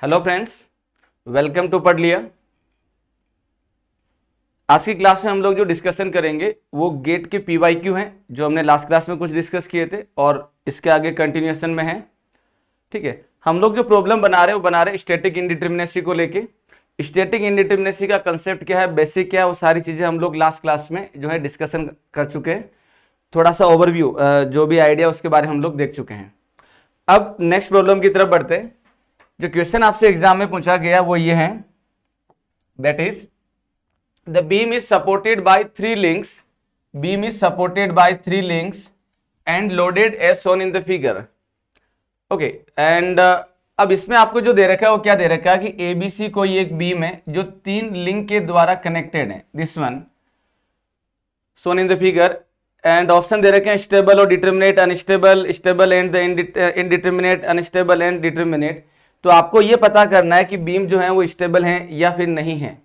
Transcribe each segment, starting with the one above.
Hello friends, welcome to पढ़ लिया। आज की क्लास में हम लोग जो डिस्कशन करेंगे वो गेट के पीवाईक्यू हैं जो हमने लास्ट क्लास में कुछ डिस्कस किए थे और इसके आगे कंटिन्यूएशन में है। ठीक है, हम लोग जो प्रॉब्लम बना रहे हैं वो बना रहे हैं स्टैटिक इंडिटरमिनेसी को लेके। स्टैटिक इंडिटरमिनेसी का कंसेप्ट क्या है, बेसिक क्या है, वो सारी चीजें हम लोग लास्ट क्लास में जो है डिस्कशन कर चुके हैं। थोड़ा सा ओवरव्यू जो भी आइडिया उसके बारे में हम लोग देख चुके हैं। अब नेक्स्ट प्रॉब्लम की तरफ बढ़ते हैं। जो क्वेश्चन आपसे एग्जाम में पूछा गया वो ये है, that is the beam is supported by three links, beam is supported by three links and loaded as shown in the figure. Okay, and अब इसमें आपको जो दे रखा है वो क्या दे रखा है कि एबीसी कोई एक बीम है जो तीन लिंक के द्वारा कनेक्टेड है, this one shown in the figure. And option दे रखे हैं स्टेबल और determinate, unstable, stable and the indeterminate, unstable and determinate. तो आपको ये पता करना है कि बीम जो है वो स्टेबल है या फिर नहीं है।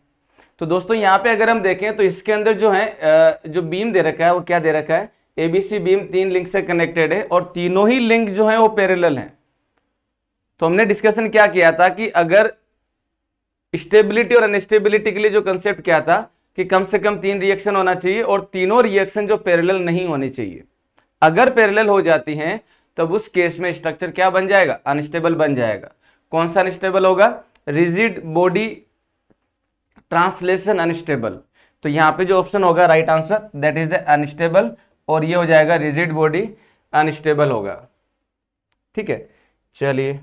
तो दोस्तों यहाँ पे अगर हम देखें तो इसके अंदर जो है जो बीम दे रखा है वो क्या दे रखा है, एबीसी बीम तीन लिंक से कनेक्टेड है और तीनों ही लिंक जो है वो पैरेलल हैं। तो हमने डिस्कशन क्या किया था कि अगर स्टेबिलिटी और अनस्टेबिलिटी के लिए जो कंसेप्ट क्या था कि कम से कम तीन रिएक्शन होना चाहिए और तीनों रिएक्शन जो पैरेलल नहीं होनी चाहिए। अगर पैरेलल हो जाती हैं तब उस केस में स्ट्रक्चर क्या बन जाएगा, अनस्टेबल बन जाएगा। कौन सा अनस्टेबल होगा, रिजिड बॉडी ट्रांसलेशन अनस्टेबल। तो यहां पे जो ऑप्शन होगा right answer that is the unstable और ये हो जाएगा रिजिड बॉडी अनस्टेबल होगा। ठीक है, चलिए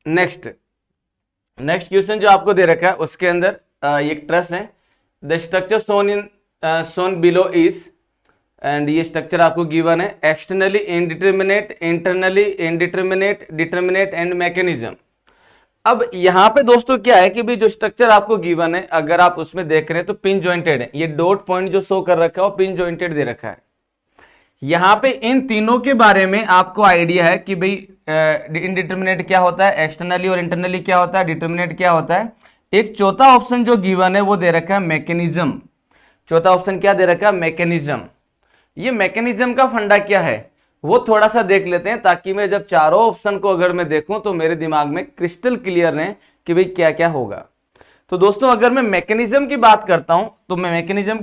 नेक्स्ट क्वेश्चन जो आपको दे रखा है उसके अंदर एक ट्रस है। The structure Son below is, and ये स्ट्रक्चर आपको गिवन है, externally indeterminate, internally indeterminate, determinate and mechanism. अब यहाँ पे दोस्तों क्या है कि भी जो स्ट्रक्चर आपको गिवन है अगर आप उसमें देख रहे हैं तो पिन जॉइंटेड है। ये डॉट पॉइंट जो शो कर रखा है वो पिन जॉइंटेड दे रखा है। यहाँ पे इन तीनों के बारे में आपको आइडिया है कि भाई इनडिटर्मिनेट क्या होता है, एक्सटर्नली और इंटरनली क्या होता है, डिटर्मिनेट क्या होता है। एक चौथा ऑप्शन जो गिवन है वो दे रखा है मैकेनिज्म। चौथा ऑप्शन क्या दे रखा है, मैकेनिज्म। ये मैकेनिज्म का फंडा क्या है वो थोड़ा सा देख लेते हैं ताकि मैं जब चारों ऑप्शन को अगर मैं देखूं तो मेरे दिमाग में क्रिस्टल क्लियर रहे कि भाई क्या क्या होगा। तो दोस्तों अगर मैं मैकेनिज्म की बात करता हूं तो मैकेनिज्म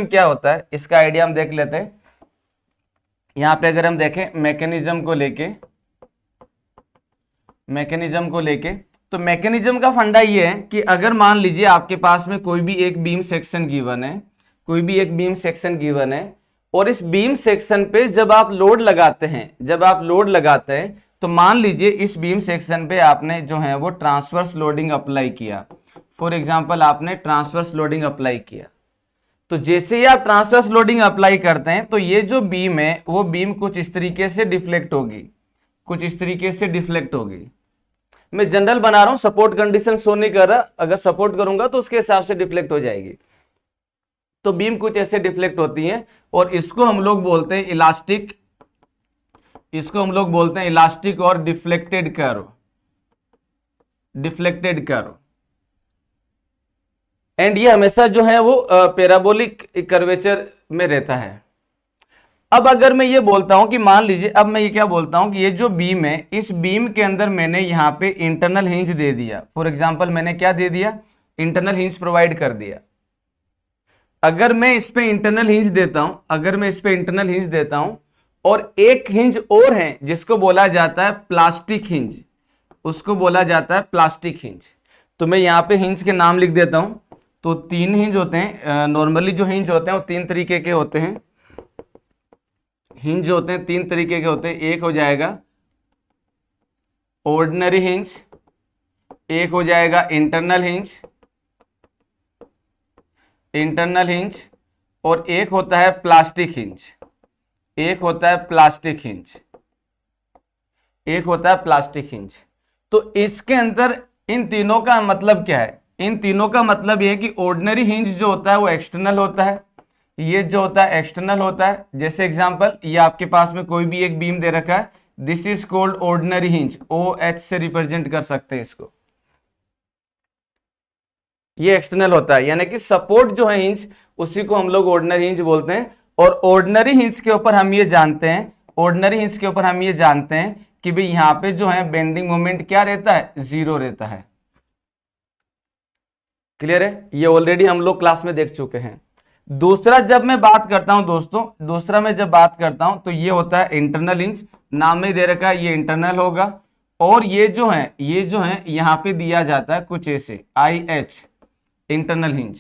क्या होता है इसका आइडिया हम देख लेते हैं। यहां पे अगर हम देखें मैकेनिज्म को लेके तो मैकेनिज्म का फंडा ये है कि अगर मान लीजिए आपके पास में कोई भी एक बीम सेक्शन गिवन है, और इस बीम सेक्शन पे जब आप लोड लगाते हैं तो मान लीजिए इस बीम सेक्शन पे आपने जो है वो ट्रांसवर्स लोडिंग अप्लाई किया। फॉर एग्जांपल आपने ट्रांसवर्स लोडिंग अप्लाई किया, तो जैसे ही आप ट्रांसवर्स लोडिंग अप्लाई करते हैं तो ये जो बीम है वो बीम कुछ इस तरीके से डिफ्लेक्ट होगी। मैं जनरल बना रहा हूं, सपोर्ट कंडीशन शो नहीं कर रहा, अगर सपोर्ट करूंगा तो उसके हिसाब से डिफ्लेक्ट हो जाएगी। तो बीम कुछ ऐसे डिफ्लेक्ट होती है और इसको हम लोग बोलते हैं इलास्टिक और डिफ्लेक्टेड कर्व। एंड ये हमेशा जो है वो पैराबोलिक कर्वेचर में रहता है। अब अगर मैं ये बोलता हूं कि मान लीजिए, अब मैं ये क्या बोलता हूं कि ये जो बीम है इस बीम के अंदर मैंने यहाँ पे इंटरनल हिंज दे दिया। फॉर एग्जांपल मैंने क्या दे दिया, इंटरनल हिंज प्रोवाइड कर दिया। अगर मैं इस पे इंटरनल हिंज देता हूं और एक हिंज और है जिसको बोला जाता है प्लास्टिक हिंज, तो मैं यहाँ पे हिंज के नाम लिख देता हूं। तो तीन हिंज होते हैं, नॉर्मली जो हिंज होते हैं वो तीन तरीके के होते हैं। एक हो जाएगा ऑर्डिनरी हिंज, एक हो जाएगा इंटरनल हिंज और एक होता है प्लास्टिक हिंज। तो इसके अंदर इन तीनों का मतलब क्या है, इन तीनों का मतलब यह है कि ऑर्डिनरी हिंज जो होता है वो एक्सटर्नल होता है, ये जो होता है एक्सटर्नल होता है। जैसे एग्जांपल ये आपके पास में कोई भी एक बीम दे रखा है, this is called ordinary hinge, OH से रिप्रेजेंट कर सकते हैं इसको, ये एक्सटर्नल होता है। यानी कि सपोर्ट जो है हिंज उसी को हम लोग ऑर्डिनरी हिंज बोलते हैं। और ऑर्डिनरी हिंज के ऊपर हम ये जानते हैं कि भाई यहाँ पे जो है बेंडिंग मोमेंट क्या रहता है, 0 रहता है। क्लियर है, ये ऑलरेडी हम लोग क्लास में देख चुके हैं। दूसरा जब मैं बात करता हूं दोस्तों, दूसरा मैं जब बात करता हूं तो ये होता है इंटरनल हिंज, नाम में दे रखा है ये इंटरनल होगा। और ये जो है यहां पे दिया जाता है कुछ ऐसे IH, इंटरनल हिंज।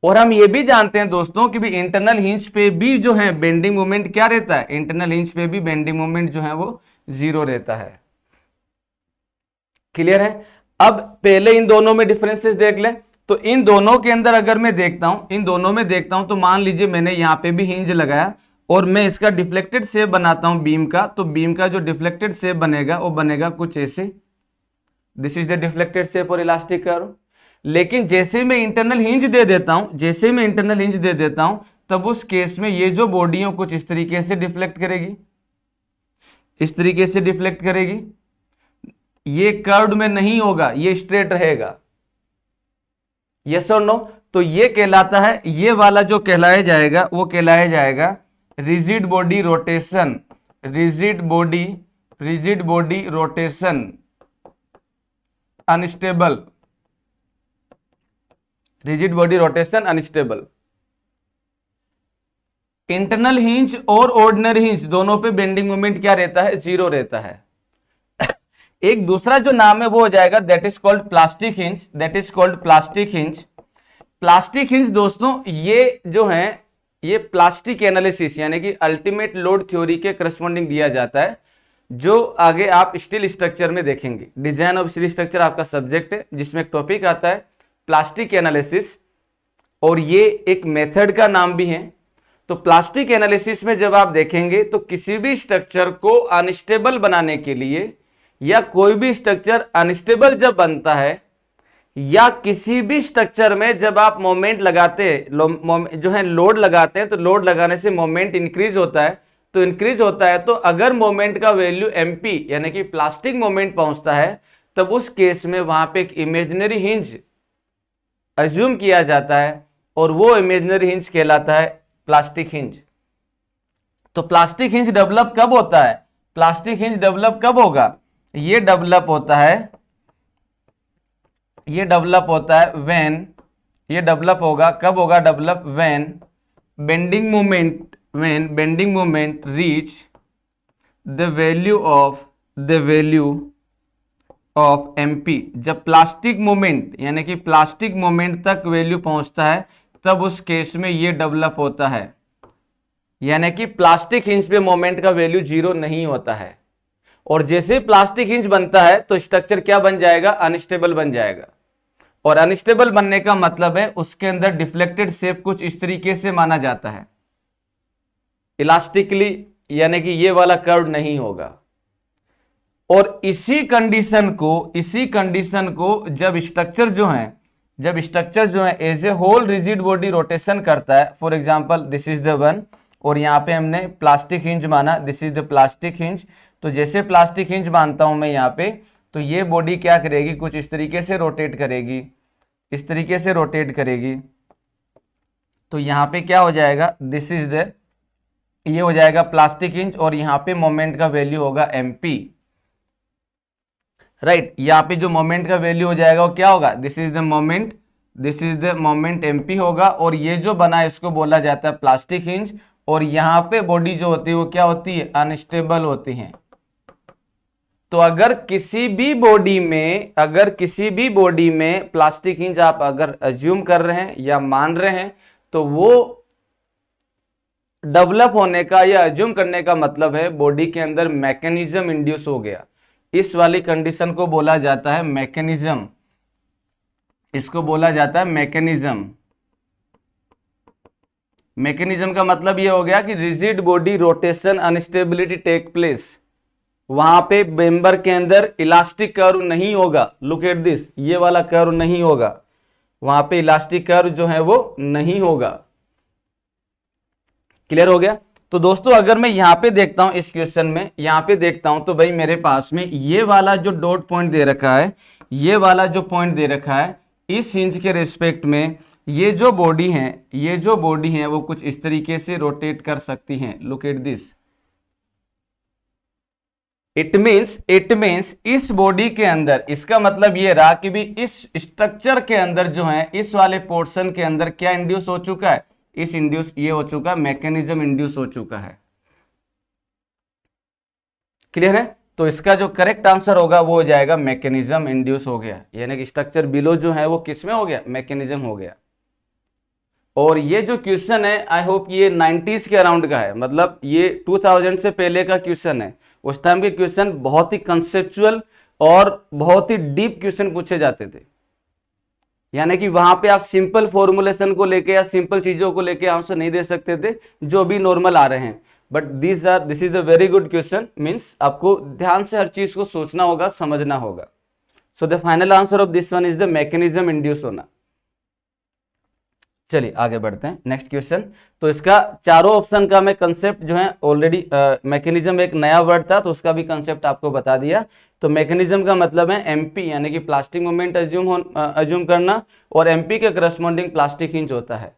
और हम ये भी जानते हैं दोस्तों कि भी इंटरनल हिंज पे भी जो है बेंडिंग मोमेंट क्या रहता है, इंटरनल हिंज पे भी बेंडिंग मोमेंट जो है वो 0 रहता है। क्लियर है। अब पहले इन दोनों में डिफरेंसेस देख लें। तो इन दोनों के अंदर अगर मैं देखता हूं, इन दोनों में देखता हूं, तो मान लीजिए मैंने यहां पे भी हिंज लगाया और मैं इसका डिफ्लेक्टेड शेप बनाता हूं बीम का, तो बीम का जो डिफ्लेक्टेड शेप बनेगा वो बनेगा कुछ ऐसे, this is the deflected shape और इलास्टिक कर्व। लेकिन जैसे मैं इंटरनल हिंज दे देता हूं, जैसे मैं इंटरनल हिंज दे देता हूं, तब उस केस में ये जो बॉडी है कुछ इस तरीके से डिफ्लेक्ट करेगी, इस तरीके से डिफ्लेक्ट करेगी। ये कर्व्ड में नहीं होगा, ये स्ट्रेट रहेगा। यस और नो। तो ये कहलाता है, ये वाला जो कहलाया जाएगा वो कहलाया जाएगा rigid body rotation, rigid body rotation unstable, rigid body rotation unstable. Internal hinge और ऑर्डिनरी हिंज दोनों पे बेंडिंग मोमेंट क्या रहता है, 0 रहता है। एक दूसरा जो नाम है वो हो जाएगा that is called plastic hinge, that is called plastic hinge. Plastic hinge दोस्तों ये जो है ये प्लास्टिक एनालिसिस यानी कि अल्टीमेट लोड थ्योरी के करस्पॉन्डिंग दिया जाता है, जो आगे आप स्टील स्ट्रक्चर में देखेंगे। डिजाइन ऑफ स्टील स्ट्रक्चर आपका सब्जेक्ट है जिसमें एक टॉपिक आता है प्लास्टिक एनालिसिस, और ये एक मेथड का नाम भी है। तो प्लास्टिक एनालिसिस में जब आप देखेंगे तो किसी भी स्ट्रक्चर को अनस्टेबल बनाने के लिए, या कोई भी स्ट्रक्चर अनस्टेबल जब बनता है, या किसी भी स्ट्रक्चर में जब आप मोमेंट लगाते हैं, जो है लोड लगाते हैं, तो लोड लगाने से मोमेंट इंक्रीज होता है। तो इंक्रीज होता है तो अगर मोमेंट का वैल्यू MP यानी कि प्लास्टिक मोमेंट पहुंचता है, तब उस केस में वहां पे एक इमेजिनरी हिंज अज्यूम किया जाता है, और वो इमेजिनरी हिंज कहलाता है प्लास्टिक हिंज। तो प्लास्टिक हिंज डेवलप कब होता है, प्लास्टिक हिंज डेवलप कब होगा, ये डेवलप होता है, ये डेवलप होता है व्हेन, ये डेवलप होगा कब होगा, develop when bending moment reach the value of MP। जब प्लास्टिक मोमेंट यानी कि प्लास्टिक मोमेंट तक वैल्यू पहुंचता है, तब उस केस में ये डेवलप होता है। यानी कि प्लास्टिक हिंज पे मोमेंट का वैल्यू 0 नहीं होता है, और जैसे प्लास्टिक हिंज बनता है तो स्ट्रक्चर क्या बन जाएगा, अनस्टेबल बन जाएगा। और अनस्टेबल बनने का मतलब है उसके अंदर डिफ्लेक्टेड शेप कुछ इस तरीके से माना जाता है, इलास्टिकली, यानी कि ये वाला कर्व नहीं होगा। और इसी कंडीशन को जब स्ट्रक्चर जो है as a whole rigid body rotation करता है, for example this is the one, और यहाँ पे हमने प्लास्टिक हिंज माना, this is the plastic hinge. तो जैसे प्लास्टिक हिंज मानता हूं मैं यहाँ पे, तो ये बॉडी क्या करेगी, कुछ इस तरीके से रोटेट करेगी, इस तरीके से रोटेट करेगी। तो यहाँ पे क्या हो जाएगा, दिस इज द, ये हो जाएगा प्लास्टिक हिंज, और यहाँ पे मोमेंट का वैल्यू होगा MP, राइट। यहाँ पे जो मोमेंट का वैल्यू हो जाएगा वो क्या होगा, this is the moment MP होगा। और ये जो बना है इसको बोला जाता है प्लास्टिक हिंज। और यहाँ पे बॉडी जो होती है वो क्या होती है, अनस्टेबल होती है। तो अगर किसी भी बॉडी में प्लास्टिक हिंज आप अगर अज्यूम कर रहे हैं या मान रहे हैं, तो वो डेवलप होने का या अज्यूम करने का मतलब है बॉडी के अंदर मैकेनिज्म इंड्यूस हो गया। इस वाली कंडीशन को बोला जाता है मैकेनिज्म, इसको बोला जाता है मैकेनिज्म। मैकेनिज्म का मतलब यह हो गया कि rigid body rotation instability take place, वहां पे मेंबर के अंदर इलास्टिक कर्व नहीं होगा। लुक एट दिस, ये वाला कर्व नहीं होगा, वहां पे इलास्टिक कर्व जो है वो नहीं होगा। क्लियर हो गया। तो दोस्तों अगर मैं यहां पे देखता हूं, इस क्वेश्चन में यहां पे देखता हूं, तो भाई मेरे पास में ये वाला जो डॉट पॉइंट दे रखा है, ये वाला जो पॉइंट दे रखा है, इस हिंज के रिस्पेक्ट में ये जो बॉडी है वो कुछ इस तरीके से रोटेट कर सकती हैं। Look at this, it means इस बॉडी के अंदर, इसका मतलब ये रहा कि भी इस स्ट्रक्चर के अंदर जो है, इस वाले पोर्शन के अंदर क्या इंड्यूस हो चुका है, इस इंड्यूस ये हो चुका है, मैकेनिज्म इंड्यूस हो चुका है। क्लियर है? तो इसका जो करेक्ट आंसर होगा वो हो जाएगा मैकेनिज्म इंड्यूस हो गया, यानी कि स्ट्रक्चर बिलो जो है वो किस में हो गया, मैकेनिज्म हो गया। और ये जो क्वेश्चन है आई होप ये 90s के अराउंड का है, मतलब ये 2000 से पहले का क्वेश्चन है। उस टाइम के क्वेश्चन बहुत ही कंसेप्चुअल और बहुत ही डीप क्वेश्चन पूछे जाते थे, यानी कि वहां पे आप सिंपल फॉर्मुलेशन को लेके या सिंपल चीजों को लेके आंसर नहीं दे सकते थे जो भी नॉर्मल आ रहे हैं। But this is a very good question, means आपको ध्यान से हर चीज को सोचना होगा, समझना होगा। So the final answer of this one is the mechanism induce होना। चलिए आगे बढ़ते हैं, नेक्स्ट क्वेश्चन। तो इसका चारों ऑप्शन का मैं कंसेप्ट जो है ऑलरेडी, मैकेनिज्म एक नया वर्ड था तो उसका भी कंसेप्ट आपको बता दिया। तो मैकेनिज्म का मतलब है एमपी, यानी कि प्लास्टिक मूवमेंट अज्यूम करना, और एमपी के करस्पॉन्डिंग प्लास्टिक हिंज होता है।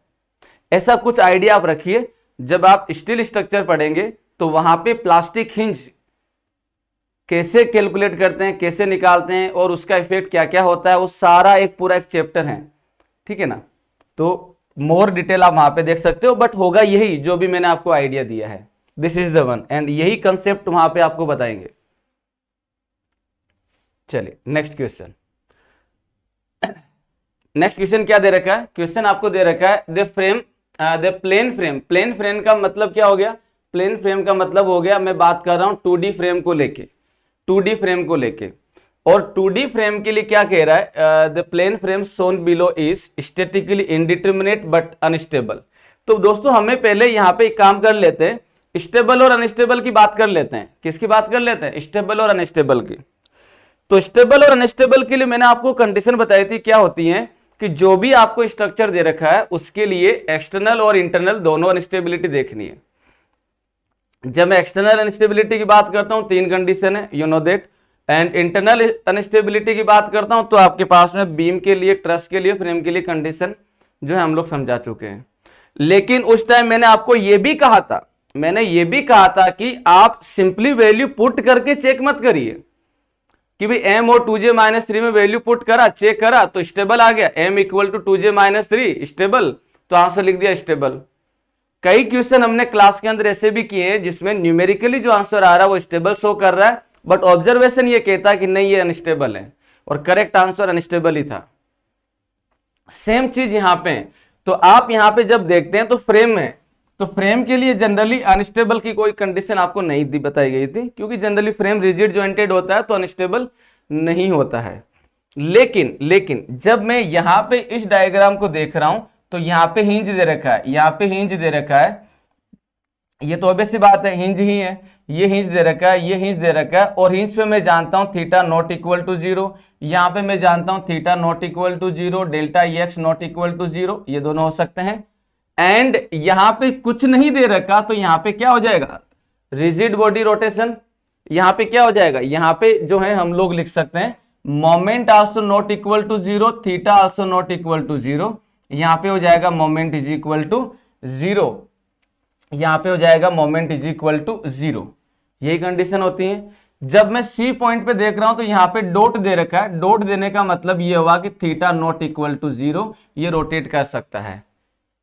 ऐसा कुछ आइडिया आप रखिए, जब आप स्टील स्ट्रक्चर पढ़ेंगे तो वहां पे प्लास्टिक हिंज कैसे कैलकुलेट करते हैं, कैसे निकालते हैं, और उसका इफेक्ट क्या क्या होता है, वो सारा एक पूरा एक चैप्टर है, ठीक है ना। तो मोर डिटेल आप वहां पे देख सकते हो, बट होगा यही जो भी मैंने आपको आइडिया दिया है, this is the one, and यही कंसेप्ट वहां पे आपको बताएंगे। चलिए नेक्स्ट क्वेश्चन। नेक्स्ट क्वेश्चन क्या दे रखा है, क्वेश्चन आपको दे रखा है the plane frame. Plane frame का मतलब क्या हो गया, प्लेन फ्रेम का मतलब हो गया, मैं बात कर रहा हूं 2D फ्रेम को लेके, 2D फ्रेम को लेके। और 2D फ्रेम के लिए क्या कह रहा है, the plane frame shown below is statically indeterminate but unstable. तो दोस्तों हमें पहले यहाँ पे एक काम कर लेते हैं, स्टेबल और अनस्टेबल की बात कर लेते हैं। किसकी बात कर लेते हैं, स्टेबल और अनस्टेबल की। तो स्टेबल और अनस्टेबल के लिए मैंने आपको कंडीशन बताई थी, क्या होती है कि जो भी आपको स्ट्रक्चर दे रखा है उसके लिए एक्सटर्नल और इंटरनल दोनों अनस्टेबिलिटी देखनी है। जब मैं एक्सटर्नल अनस्टेबिलिटी की बात करता हूं 3 कंडीशन है, you know that. And internal instability की बात करता हूं तो आपके पास में बीम के लिए, ट्रस के लिए, फ्रेम के लिए कंडीशन जो है हम लोग समझा चुके हैं। लेकिन उस टाइम मैंने आपको यह भी कहा था, कि आप सिंपली वैल्यू पुट करके चेक मत करिए कि भाई m और 2j-3 में वैल्यू पुट करा, चेक करा तो स्टेबल आ गया, m equal to 2j-3 stable, तो आंसर लिख दिया स्टेबल। कई क्वेश्चन हमने क्लास के अंदर ऐसे भी किए हैं जिसमें न्यूमेरिकली जो आंसर आ रहा है वो स्टेबल शो कर रहा है, बट ऑब्जर्वेशन ये कहता है कि नहीं ये अनस्टेबल है, और करेक्ट आंसर अनस्टेबल ही था। सेम चीज यहां पे। तो आप यहां पे जब देखते हैं तो फ्रेम है, तो फ्रेम के लिए जनरली अनस्टेबल की कोई कंडीशन आपको नहीं बताई गई थी, क्योंकि जनरली फ्रेम रिजिड जॉइंटेड होता है तो अनस्टेबल नहीं होता है। लेकिन जब मैं यहां पे इस डायग्राम को देख रहा हूं तो यहां पे हिंज दे रखा है, यहां पे हिंज दे रखा है, ये तो ऑब्वियस सी बात है हिंज ही है, ये हिंज दे रखा है, ये हिंज दे रखा है, और हिंज पे मैं जानता हूं थीटा नॉट इक्वल टू 0, यहां पे मैं जानता हूं theta not equal to 0, delta x not equal to 0, ये दोनों हो सकते हैं। एंड यहां पे कुछ नहीं दे रखा तो यहां पे क्या हो जाएगा, रिजिड बॉडी रोटेशन। यहां पे क्या हो जाएगा, यहां पे जो है हम लोग लिख सकते हैं moment also not equal to 0, theta also not equal to 0, यहां पे हो जाएगा मोमेंट इज इक्वल टू 0, यहां पे हो जाएगा मोमेंट इज इक्वल टू 0। यही कंडीशन होती है। जब मैं सी पॉइंट पे देख रहा हूं तो यहां पे डॉट दे रखा है, डॉट देने का मतलब ये हुआ कि थीटा नॉट इक्वल टू 0 ये रोटेट कर सकता है,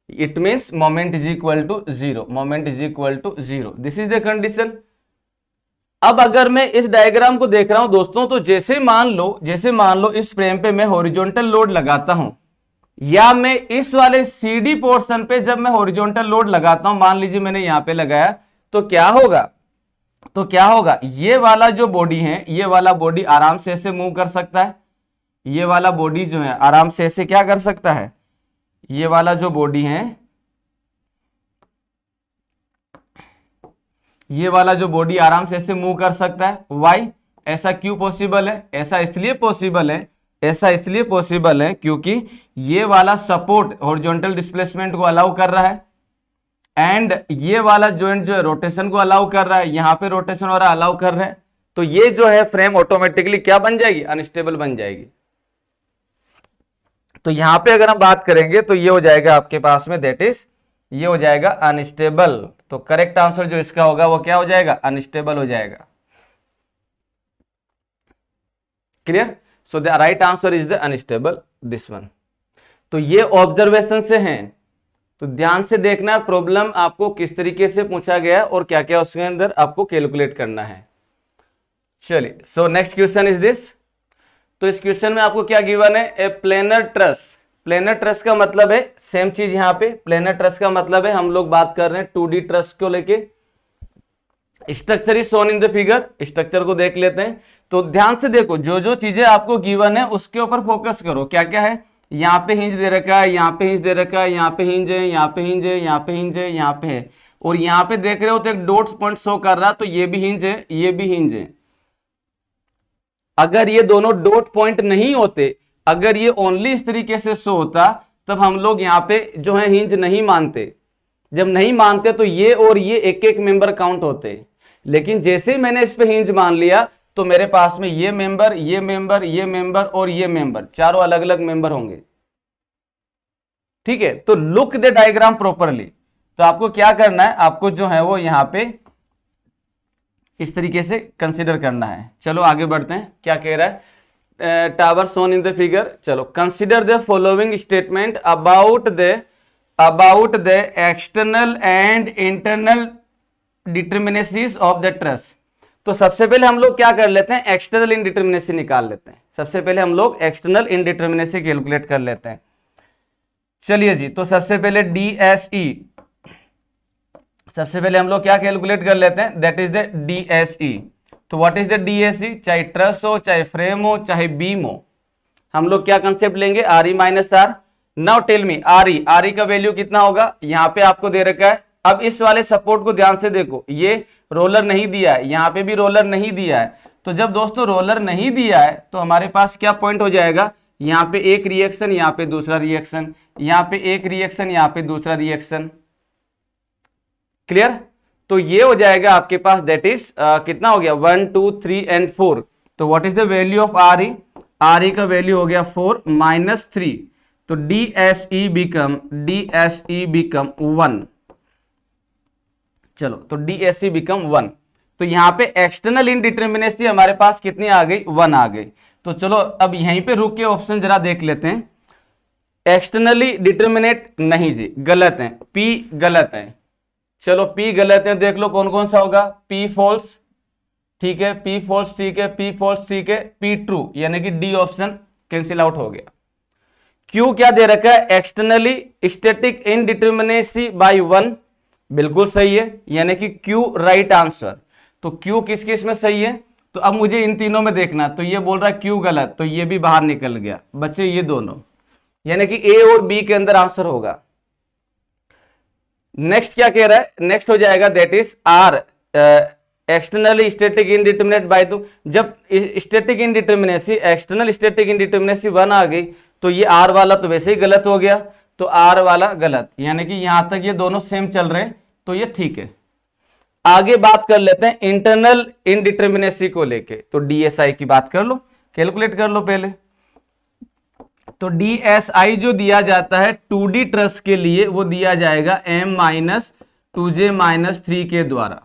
it means moment is equal to 0, moment is equal to 0, this is the condition. अब अगर मैं इस डायग्राम को देख रहा हूं दोस्तों, तो जैसे मान लो इस फ्रेम पे मैं हॉरिजॉन्टल लोड लगाता हूं, या मैं इस वाले सीडी पोर्शन पे जब मैं हॉरिजॉन्टल लोड लगाता हूं, मान लीजिए मैंने यहां पे लगाया, तो क्या होगा, ये वाला जो बॉडी है, ये वाला बॉडी आराम से ऐसे मूव कर सकता है, ये वाला बॉडी जो है आराम से ऐसे क्या कर सकता है, ये वाला जो बॉडी है, ये वाला जो बॉडी आराम से ऐसे मूव कर सकता है। वाई? ऐसा क्यों पॉसिबल है, ऐसा इसलिए पॉसिबल है क्योंकि ये वाला सपोर्ट हॉरिजॉन्टल डिस्प्लेसमेंट को अलाउ कर रहा है, एंड ये वाला जॉइंट जो है रोटेशन को अलाउ कर रहा है, यहां पे रोटेशन हो रहा है, अलाउ कर रहे हैं, तो ये जो है फ्रेम ऑटोमेटिकली क्या बन जाएगी, अनस्टेबल बन जाएगी। तो यहां पे अगर हम बात करेंगे तो ये हो जाएगा आपके पास में, दैट इज ये हो जाएगा अनस्टेबल। तो करेक्ट आंसर जो इसका होगा वो क्या हो जाएगा, अनस्टेबल हो जाएगा। Clear? So the right answer is the unstable, this one. तो ये ऑब्जर्वेशन से हैं, तो ध्यान से देखना प्रॉब्लम आपको किस तरीके से पूछा गया और क्या क्या उसके अंदर आपको कैलकुलेट करना है। चलिए, so next question is this. तो इस क्वेश्चन में आपको क्या गिवन है? ए प्लेनर ट्रस। प्लेनर ट्रस का मतलब है सेम चीज यहाँ पे, प्लेनर ट्रस का मतलब है हम लोग बात कर रहे हैं 2D ट्रस को लेके। Structure is shown in the figure, structure को देख लेते हैं। तो ध्यान से देखो, जो जो चीजें आपको गिवन है उसके ऊपर फोकस करो। क्या क्या है? यहाँ पे हिंज दे रखा है, यहाँ पे हिंज दे रखा है, यहाँ पे हिंज है, यहाँ पे हिंज है, यहाँ पे हिंज है, यहाँ पे है, और यहाँ पे देख रहे हो तो एक डॉट्स पॉइंट शो कर रहा, तो ये भी हिंज है, ये भी हिंज है। अगर ये दोनों डॉट पॉइंट नहीं होते, अगर ये ओनली इस तरीके से शो होता, तब हम लोग यहाँ पे जो है हिंज नहीं मानते। जब नहीं मानते तो ये और ये एक एक मेंबर काउंट होते, लेकिन जैसे ही मैंने इस पे हिंज मान लिया तो मेरे पास में ये मेंबर, ये मेंबर, ये मेंबर और ये मेंबर, चारों अलग अलग मेंबर होंगे। ठीक है? तो लुक द डायग्राम प्रॉपरली। तो आपको क्या करना है? आपको जो है वो यहां पे इस तरीके से कंसीडर करना है। चलो आगे बढ़ते हैं, क्या कह रहा है? Tower shown in the figure. चलो, consider the following statement about the external and internal determinacies of the truss. तो सबसे पहले हम लोग क्या कर लेते हैं? एक्सटर्नल इनडिटर्मिनेसी निकाल लेते हैं। सबसे पहले हम लोग एक्सटर्नल इनडिटर्मिनेसी कैलकुलेट कर लेते हैं। चलिए जी, तो सबसे पहले DSE, सबसे पहले हम लोग क्या कैलकुलेट कर लेते हैं? That is the DSE। तो व्हाट इज द DSE? चाहे ट्रस हो, चाहे फ्रेम हो, चाहे बीम हो, हम लोग क्या कंसेप्ट लेंगे? RE minus R। Now tell me, RE का वैल्यू कितना होगा? यहाँ पे आपको दे रखा है। अब इस वाले सपोर्ट को ध्यान से देखो, ये रोलर नहीं दिया है, यहाँ पे भी रोलर नहीं दिया है। तो जब दोस्तों रोलर नहीं दिया है तो हमारे पास क्या पॉइंट हो जाएगा? यहाँ पे एक रिएक्शन, यहाँ पे दूसरा रिएक्शन, यहाँ पे एक रिएक्शन, यहाँ पे दूसरा रिएक्शन। क्लियर? तो ये हो जाएगा आपके पास, दैट इज कितना हो गया? 1 2 3 एंड 4। तो what is the value of RE? RE का वैल्यू हो गया 4 माइनस 3। तो DSE बिकम 1। चलो, तो DSE बिकम 1। तो यहाँ पे एक्सटर्नल इनडिटर्मिनेसी हमारे पास कितनी आ गई? 1 आ गई। तो चलो अब यहीं पे रुक के ऑप्शन जरा देख लेते हैं। एक्सटर्नली डिटर्मिनेट नहीं जी, गलत है, P गलत है। चलो P गलत है, देख लो कौन कौन सा होगा। P फॉल्स, ठीक है, P फॉल्स, ठीक है, P फॉल्स, ठीक है, P ट्रू, यानी कि D ऑप्शन कैंसिल आउट हो गया। Q क्या दे रखा है? एक्सटर्नली स्टैटिक इनडिटर्मिनेसी बाय 1, बिल्कुल सही है, यानी कि Q राइट आंसर। तो Q किस किस में सही है? तो अब मुझे इन तीनों में देखना। तो ये बोल रहा है Q गलत, तो ये भी बाहर निकल गया बच्चे, ये दोनों, यानी कि A और B के अंदर आंसर होगा। नेक्स्ट क्या कह रहा है? नेक्स्ट हो जाएगा that is R, externally static indeterminate by 2। जब static indeterminacy, external static indeterminacy 1 आ गई, तो ये R वाला तो वैसे ही गलत हो गया, तो R वाला गलत, यानी कि यहां तक ये दोनों सेम चल रहे हैं, तो ये ठीक है। आगे बात कर लेते हैं इंटरनल इनडिटर्मिनेसी को लेके। तो DSI की बात कर लो, कैलकुलेट कर लो पहले। तो DSI जो दिया जाता है 2D ट्रस के लिए, वो दिया जाएगा M माइनस 2J माइनस 3 के द्वारा,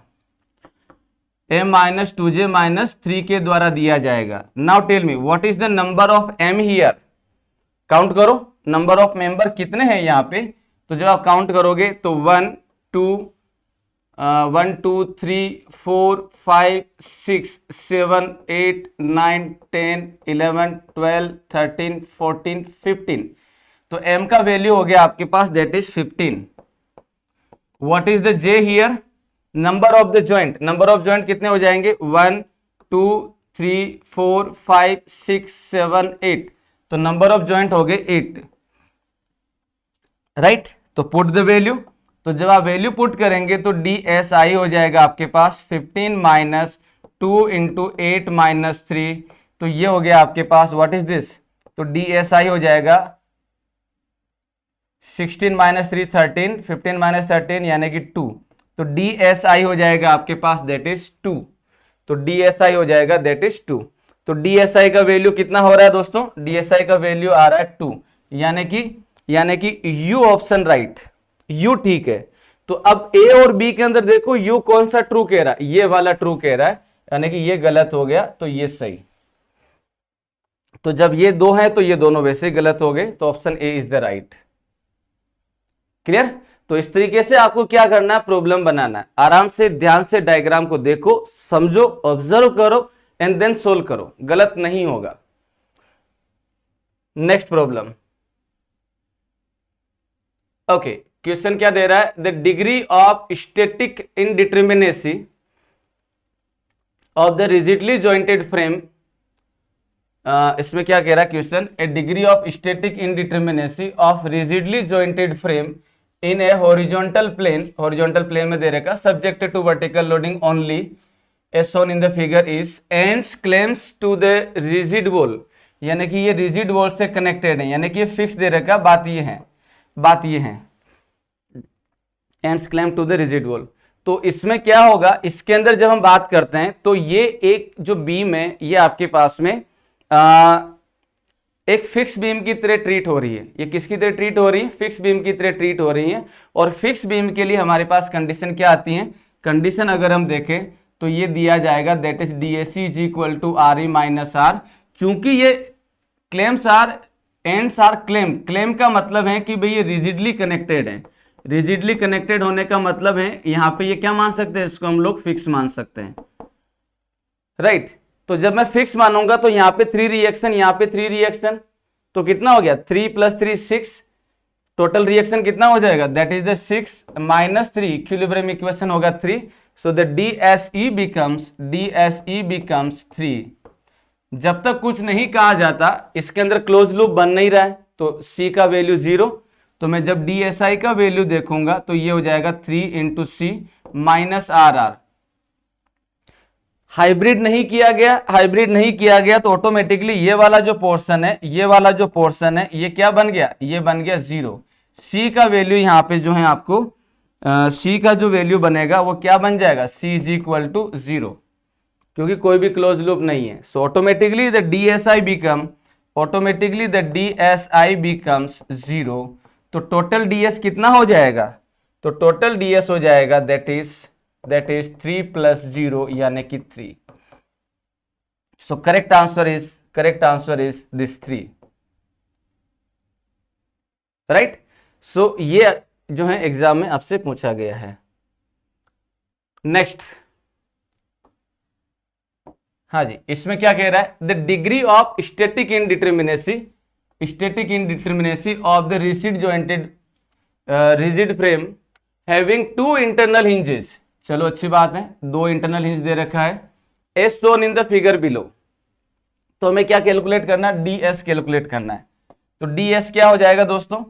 M माइनस 2J माइनस 3 के द्वारा दिया जाएगा। Now tell me what is the number of M here? Count करो, नंबर ऑफ मेंबर कितने हैं यहाँ पे? तो जब आप काउंट करोगे तो 1 2 3 4 5 6 7 8 9 10 11 12 13 14 15। तो M का वैल्यू हो गया आपके पास, that is 15। What is the J here? Number of the joint, number of joint कितने हो जाएंगे? 1 2 3 4 5 6 7 8। तो नंबर ऑफ जॉइंट हो गए 8, राइट? तो पुट द वैल्यू। तो जब आप वैल्यू पुट करेंगे तो DSI हो जाएगा आपके पास 15 माइनस 2 इंटू 8 माइनस 3। तो ये हो गया आपके पास, व्हाट इज दिस? तो DSI हो जाएगा 16 माइनस 3 13, 15 माइनस 13 यानी कि 2। तो DSI हो जाएगा आपके पास, दैट इज 2। तो DSI हो जाएगा दैट इज 2। तो DSI का वैल्यू कितना हो रहा है दोस्तों? DSI का वैल्यू आ रहा है 2, यानी कि U ऑप्शन राइट, U ठीक है। तो अब A और B के अंदर देखो U कौन सा ट्रू कह रहा है? ये वाला ट्रू कह रहा है, यानी कि ये गलत हो गया, तो ये सही। तो जब ये दो हैं तो ये दोनों वैसे ही गलत हो गए, तो option A is the right. Clear? तो इस तरीके से आपको क्या करना है, प्रॉब्लम बनाना है। आराम से ध्यान से डायग्राम को देखो, समझो, ऑब्जर्व करो एंड देन सोल्व करो, गलत नहीं होगा। Next problem. ओके, क्वेश्चन क्या दे रहा है, the degree of static indeterminacy of the rigidly jointed frame. इसमें क्या कह रहा है question, a degree of static indeterminacy of rigidly jointed frame in a horizontal plane में दे रखा, subject to vertical loading only as shown in the figure is, ends clamps to the rigid wall, यानी कि ये rigid wall से connected है, यानी कि ये फिक्स दे रखा, बात ये है ends clamp to the rigid wall. तो इसमें क्या होगा, इसके अंदर जब हम बात करते हैं तो ये एक जो बीम है ये आपके पास में एक फिक्स बीम की तरह ट्रीट हो रही है। ये किसकी तरह ट्रीट हो रही है, फिक्स बीम की तरह ट्रीट हो रही है। और फिक्स बीम के लिए हमारे पास कंडीशन क्या आती है, कंडीशन अगर हम देखें तो ये दिया जाएगा, that is DSC is equal to RE minus R। चूंकि ये clamps are ends are clamp का मतलब है कि भाई ये रिजिडली कनेक्टेड है। रिजिडली कनेक्टेड होने का मतलब है यहाँ पे ये क्या मान सकते हैं, इसको हम लोग फिक्स मान सकते हैं, राइट। तो जब मैं फिक्स मानूंगा तो यहाँ पे 3 रिएक्शन, यहाँ पे 3 रिएक्शन, तो कितना हो गया, 3 + 3 6, टोटल रिएक्शन कितना हो जाएगा, that is the 6 - 3, equilibrium equation होगा 3, सो द DSE बिकम्स 3। जब तक कुछ नहीं कहा जाता, इसके अंदर क्लोज लूप बन नहीं रहा है, तो C का वैल्यू 0, तो मैं जब DSI का वैल्यू देखूंगा तो ये हो जाएगा 3 × C - RR। हाइब्रिड नहीं किया गया तो ऑटोमेटिकली ये वाला जो पोर्शन है, ये क्या बन गया, ये बन गया 0। C का वैल्यू यहाँ पे जो है आपको C का जो वैल्यू बनेगा वो क्या बन जाएगा, C = 0, क्योंकि कोई भी क्लोज लूप नहीं है। So automatically the DSI becomes 0। तो टोटल DS कितना हो जाएगा, तो टोटल DS हो जाएगा दैट इज 3 + 0 यानी कि 3। So correct answer is this 3, right. So ये जो है एग्जाम में आपसे पूछा गया है। नेक्स्ट, हाँ जी, इसमें क्या कह रहा है, the degree of static indeterminacy of the rigid frame having 2 internal hinges. चलो अच्छी बात है, 2 इंटरनल हिंज दे रखा है, as shown in the figure below. तो हमें क्या कैलकुलेट करना है, DS कैलकुलेट करना है। तो DS क्या हो जाएगा दोस्तों,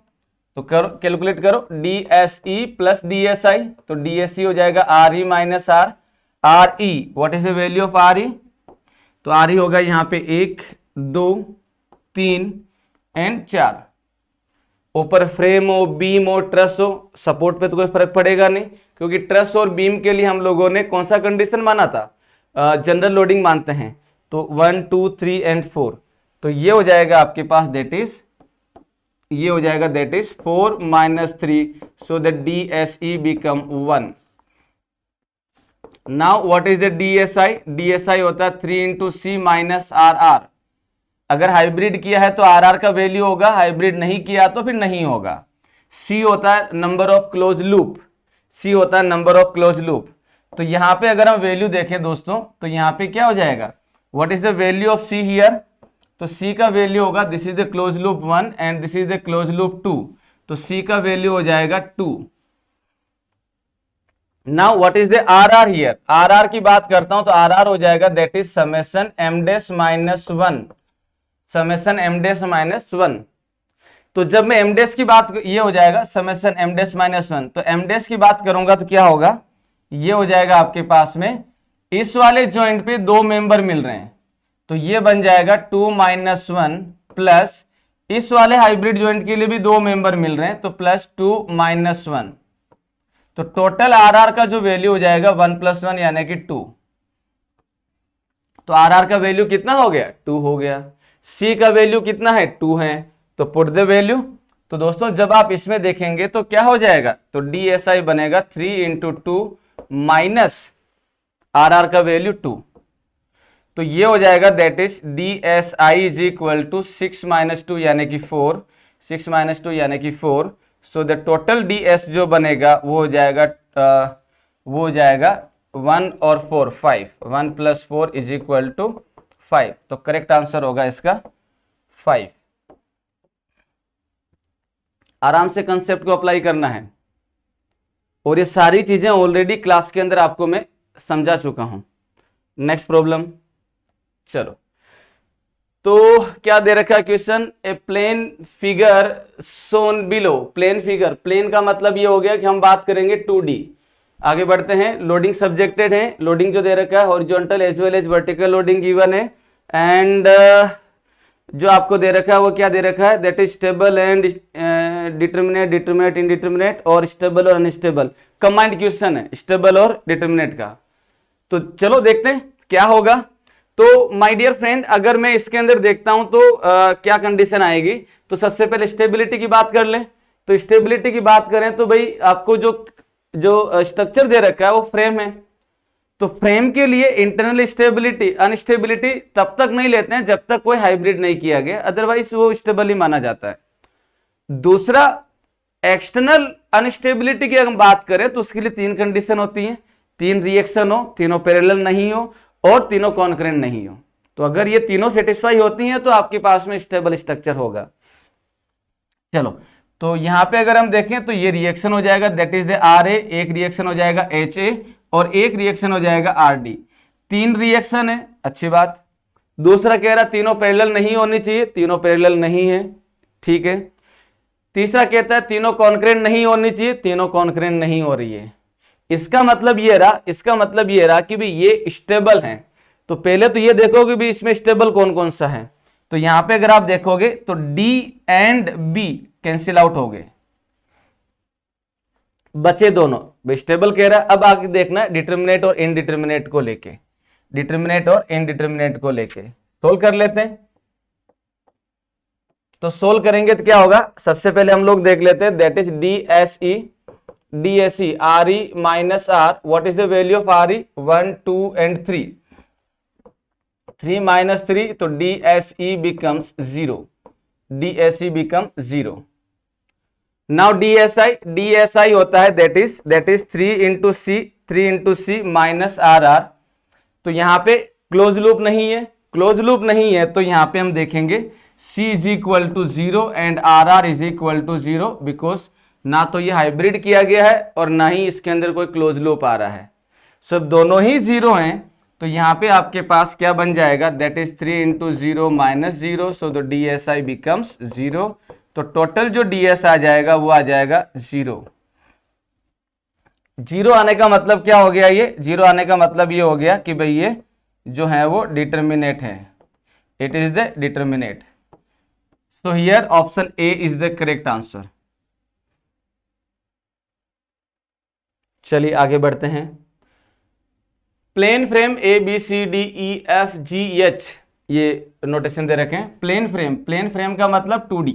तो करो कैलकुलेट करो, DSE + DSI, तो DSE हो जाएगा RE - R। RE, what is the value of RE, तो RE होगा यहाँ पे 1 2 3 एंड 4। ऊपर फ्रेम हो, बीम हो, ट्रस हो, सपोर्ट पे तो कोई फर्क पड़ेगा नहीं, क्योंकि ट्रस और बीम के लिए हम लोगों ने कौन सा कंडीशन माना था, जनरल लोडिंग मानते हैं। तो 1 2 3 एंड 4, तो ये हो जाएगा आपके पास that is 4 - 3, so the DSE become 1। Now what is the DSI होता है 3 × C - RR। अगर हाइब्रिड किया है तो RR का वैल्यू होगा, हाइब्रिड नहीं किया तो फिर नहीं होगा। C होता है नंबर ऑफ क्लोज लूप, तो यहाँ पे अगर हम वैल्यू देखें दोस्तों, तो यहाँ पे क्या हो जाएगा, what is the value of C here, तो C का वैल्यू होगा, this is the close loop 1 and this is the close loop 2, तो C का वैल्यू हो जाएगा 2। Now what is the RR here, RR की बात करता हूं तो RR हो जाएगा दैट इज समेशन M-1। तो जब मैं M- की बात, ये हो जाएगा समेशन M-1, तो M- की बात करूंगा तो क्या होगा, ये हो जाएगा आपके पास में, इस वाले जॉइंट पे 2 मेंबर मिल रहे हैं, तो ये बन जाएगा 2 - 1 प्लस इस वाले हाइब्रिड जॉइंट के लिए भी 2 मेंबर मिल रहे हैं, तो +2 - 1, तो टोटल RR का जो वैल्यू हो जाएगा 1 + 1 यानी कि 2। तो RR का वैल्यू कितना हो गया, 2 हो गया। C का वैल्यू कितना है, 2 है, तो पुट द वैल्यू। तो दोस्तों जब आप इसमें देखेंगे तो क्या हो जाएगा, तो DSI बनेगा 3 × 2 - RR का वैल्यू 2। तो ये हो जाएगा that is D S I is equal to 6 - 2 यानी कि 4, 6 - 2 यानी कि 4। So the total D S जो बनेगा वो हो जाएगा 1 और 4 5, 1 + 4 इज इक्वल टू 5। तो करेक्ट आंसर होगा इसका 5। आराम से कंसेप्ट को अप्लाई करना है, और ये सारी चीजें ऑलरेडी क्लास के अंदर आपको मैं समझा चुका हूं। नेक्स्ट प्रॉब्लम, चलो। तो क्या दे रखा है question, a plane figure shown below. Plane figure, plane का मतलब ये हो गया कि हम बात करेंगे 2D। आगे बढ़ते हैं। लोडिंग सब्जेक्टेड है, लोडिंग जो दे रखा है horizontal as well as vertical loading given है। एंड जो आपको दे रखा है वो क्या दे रखा है, that is stable and determinate, determinate, indeterminate और स्टेबल और अनस्टेबल। कंबाइंड क्वेश्चन है स्टेबल और डिटर्मिनेट का। तो चलो देखते हैं क्या होगा। तो माय डियर फ्रेंड, अगर मैं इसके अंदर देखता हूं तो क्या कंडीशन आएगी। तो सबसे पहले स्टेबिलिटी की बात कर लें। तो स्टेबिलिटी की बात करें तो भाई आपको जो स्ट्रक्चर दे रखा है वो फ्रेम है। तो फ्रेम के लिए इंटरनल स्टेबिलिटी, अनस्टेबिलिटी तब तक नहीं लेते हैं जब तक कोई हाइब्रिड नहीं किया गया, अदरवाइज वो स्टेबल ही माना जाता है। दूसरा, एक्सटर्नल अनस्टेबिलिटी की अगर बात करें तो उसके लिए 3 कंडीशन होती हैं। 3 रिएक्शन हो, तीनों पैरेलल नहीं हो और तीनों कॉन्करेंट नहीं हो। तो अगर ये तीनों सेटिस्फाई होती हैं तो आपके पास में स्टेबल स्ट्रक्चर होगा। चलो, तो यहां पे अगर हम देखें तो ये रिएक्शन हो जाएगा that is the R A, एक रिएक्शन हो जाएगा एच ए और एक रिएक्शन हो जाएगा आर डी। 3 रिएक्शन है, अच्छी बात। दूसरा कह रहा तीनों पैरेलल नहीं होनी चाहिए, तीनों पैरेलल नहीं है, ठीक है। तीसरा कहता है तीनों कॉन्करेंट नहीं होनी चाहिए, तीनों कॉन्करेंट नहीं हो रही है। इसका मतलब ये रहा कि भी ये स्टेबल हैं। तो पहले तो ये देखो कि भी इसमें स्टेबल कौन कौन सा है। तो यहां पे अगर आप देखोगे तो D and B cancel out हो गए, बचे दोनों। स्टेबल कह रहा है। अब आगे देखना है डिटर्मिनेट और इनडिटर्मिनेट को लेके, डिटर्मिनेट और इनडिटर्मिनेट को लेके सोल्व कर लेते हैं। तो सोल्व करेंगे तो क्या होगा, सबसे पहले हम लोग देख लेते हैं that is D S E R E minus R. What is the value of R E, 1 2 and 3, 3 - 3, तो D S E becomes 0, D S E become 0। Now DSI होता है that is 3 × C, 3 × C minus RR। तो यहां पे close loop नहीं है, तो यहां पे हम देखेंगे C is equal to 0 and RR is equal to 0, because ना तो ये हाइब्रिड किया गया है और ना ही इसके अंदर कोई क्लोज लूप आ रहा है। सब दोनों ही 0 हैं। तो यहां पे आपके पास क्या बन जाएगा, that is 3 × 0 - 0, so the DSI becomes 0। तो टोटल जो DS आ जाएगा वो आ जाएगा 0। 0 आने का मतलब क्या हो गया, ये 0 आने का मतलब ये हो गया कि भाई ये जो है वो डिटर्मिनेट है, it is the determinate. So here option A is the correct answer. चलिए आगे बढ़ते हैं। प्लेन फ्रेम ABCDEFGH, ये नोटेशन दे रखे हैं। प्लेन फ्रेम का मतलब 2D।